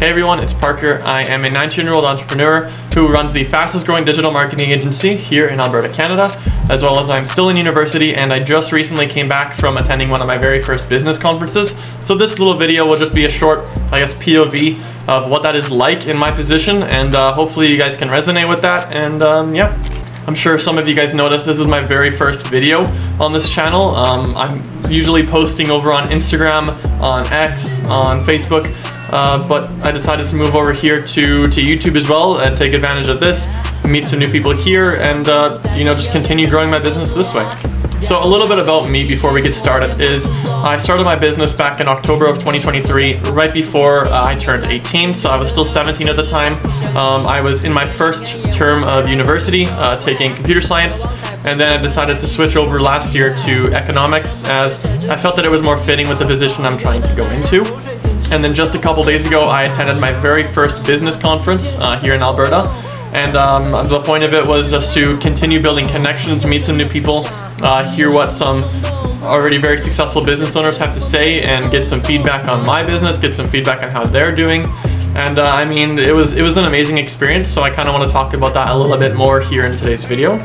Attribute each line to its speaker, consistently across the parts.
Speaker 1: Hey everyone, it's Parker. I am a 19-year-old entrepreneur who runs the fastest growing digital marketing agency here in Alberta, Canada, as well as I'm still in university and I just recently came back from attending one of my very first business conferences. So this little video will just be a short, POV of what that is like in my position, and hopefully you guys can resonate with that. And yeah. I'm sure some of you guys noticed this is my very first video on this channel. I'm usually posting over on Instagram, on X, on Facebook, but I decided to move over here to YouTube as well and take advantage of this, meet some new people here, and just continue growing my business this way. So a little bit about me before we get started is I started my business back in October of 2023, right before I turned 18, so I was still 17 at the time. I was in my first term of university, taking computer science, and then I decided to switch over last year to economics as I felt that it was more fitting with the position I'm trying to go into. And then just a couple days ago, I attended my very first business conference here in Alberta. And the point of it was just to continue building connections, meet some new people, hear what some already very successful business owners have to say, and get some feedback on my business, get some feedback on how they're doing. And it was an amazing experience, so I kind of want to talk about that a little bit more here in today's video.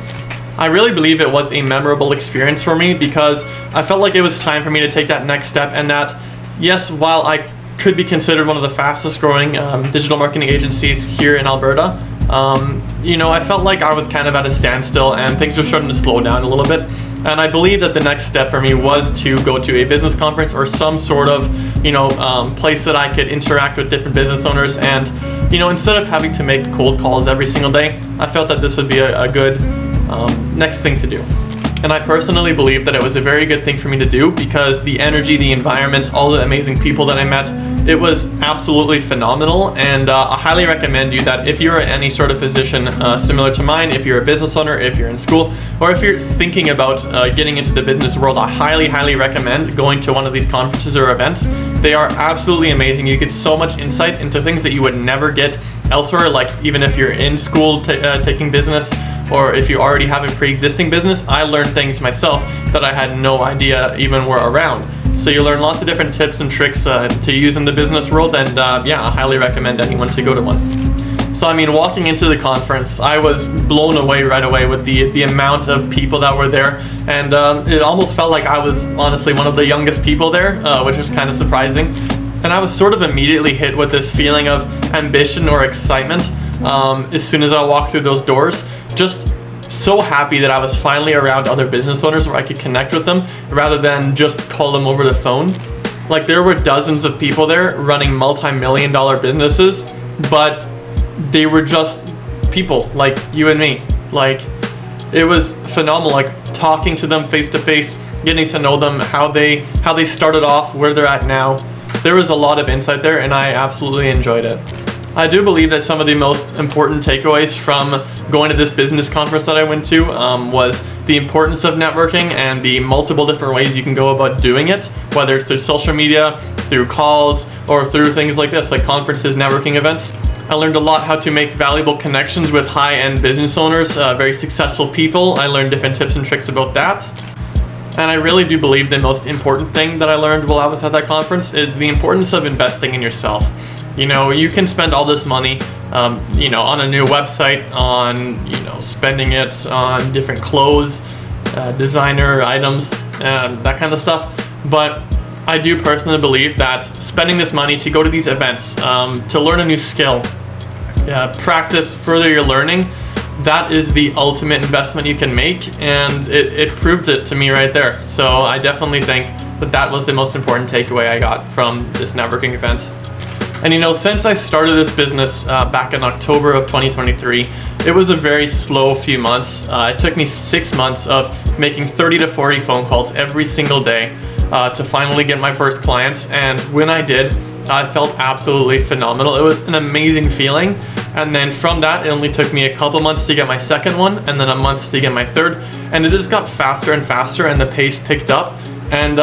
Speaker 1: I really believe it was a memorable experience for me because I felt like it was time for me to take that next step, and that, yes, while I could be considered one of the fastest growing digital marketing agencies here in Alberta, I felt like I was kind of at a standstill and things were starting to slow down a little bit. And I believe that the next step for me was to go to a business conference or some sort of, place that I could interact with different business owners. And, instead of having to make cold calls every single day, I felt that this would be a good next thing to do. And I personally believe that it was a very good thing for me to do because the energy, the environment, all the amazing people that I met, it was absolutely phenomenal. And I highly recommend you that if you're in any sort of position similar to mine, if you're a business owner, if you're in school, or if you're thinking about getting into the business world, I highly recommend going to one of these conferences or events. They are absolutely amazing. You get so much insight into things that you would never get elsewhere, like even if you're in school taking business, or if you already have a pre-existing business. I learned things myself that I had no idea even were around. So you learn lots of different tips and tricks to use in the business world, and I highly recommend anyone to go to one. So walking into the conference, I was blown away right away with the amount of people that were there, and it almost felt like I was honestly one of the youngest people there, which was kind of surprising. And I was sort of immediately hit with this feeling of ambition or excitement as soon as I walked through those doors. Just so happy that I was finally around other business owners where I could connect with them rather than just call them over the phone. Like, there were dozens of people there running multi-million-dollar businesses, but they were just people like you and me. Like, it was phenomenal, like talking to them face to face, getting to know them, how they started off, where they're at now. There was a lot of insight there, and I absolutely enjoyed it. I do believe that some of the most important takeaways from going to this business conference that I went to was the importance of networking and the multiple different ways you can go about doing it, whether it's through social media, through calls, or through things like this, like conferences, networking events. I learned a lot how to make valuable connections with high-end business owners, very successful people. I learned different tips and tricks about that. And I really do believe the most important thing that I learned while I was at that conference is the importance of investing in yourself. You can spend all this money, on a new website, on, spending it on different clothes, designer items, that kind of stuff. But I do personally believe that spending this money to go to these events, to learn a new skill, practice, further your learning, that is the ultimate investment you can make, and it proved it to me right there. So I definitely think that was the most important takeaway I got from this networking event. And since I started this business back in October of 2023, it was a very slow few months. It took me 6 months of making 30 to 40 phone calls every single day to finally get my first clients. And when I did, I felt absolutely phenomenal. It was an amazing feeling. And then from that, it only took me a couple months to get my second one, and then a month to get my third. And it just got faster and faster, and the pace picked up. And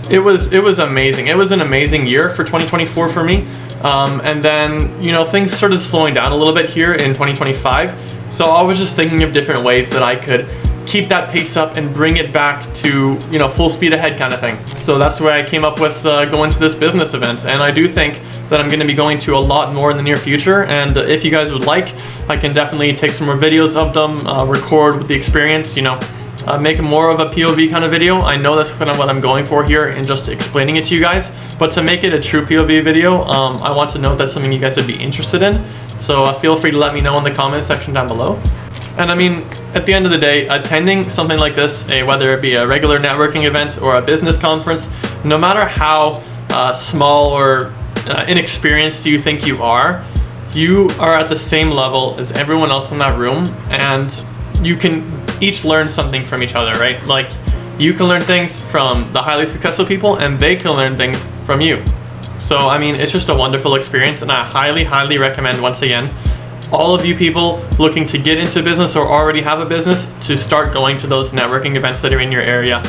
Speaker 1: it was amazing. It was an amazing year for 2024 for me. And then, things started slowing down a little bit here in 2025. So I was just thinking of different ways that I could keep that pace up and bring it back to, full speed ahead kind of thing. So that's where I came up with going to this business event. And I do think that I'm going to be going to a lot more in the near future, and if you guys would like, I can definitely take some more videos of them, record with the experience, you know, make more of a POV kind of video. I know that's kind of what I'm going for here and just explaining it to you guys, but to make it a true POV video, I want to know if that's something you guys would be interested in. So feel free to let me know in the comment section down below. And I mean, at the end of the day, attending something like this, whether it be a regular networking event or a business conference, no matter how small or inexperienced you think you are at the same level as everyone else in that room, and you can each learn something from each other, right? Like, you can learn things from the highly successful people and they can learn things from you. So I mean, it's just a wonderful experience, and I highly recommend, once again, all of you people looking to get into business or already have a business to start going to those networking events that are in your area.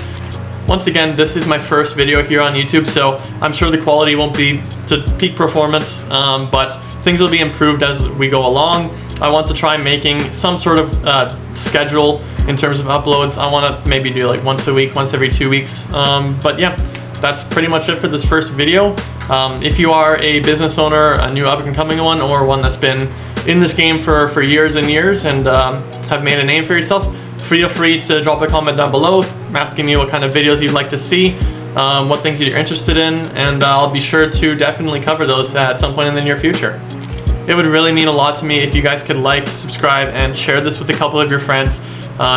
Speaker 1: Once again, this is my first video here on YouTube, so I'm sure the quality won't be to peak performance, but things will be improved as we go along. I want to try making some sort of schedule in terms of uploads. I want to maybe do like once a week, once every 2 weeks, but yeah, that's pretty much it for this first video. If you are a business owner, a new up-and-coming one, or one that's been in this game for years and years and have made a name for yourself, feel free to drop a comment down below asking me what kind of videos you'd like to see, what things you're interested in, and I'll be sure to definitely cover those at some point in the near future. It would really mean a lot to me if you guys could like, subscribe, and share this with a couple of your friends.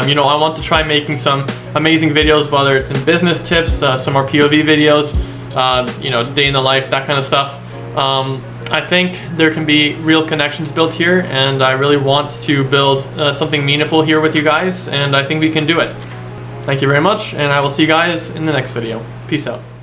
Speaker 1: You know, I want to try making some amazing videos, whether it's in business tips, some more POV videos, you know, day in the life, that kind of stuff. I think there can be real connections built here, and I really want to build something meaningful here with you guys, and I think we can do it. Thank you very much, and I will see you guys in the next video. Peace out.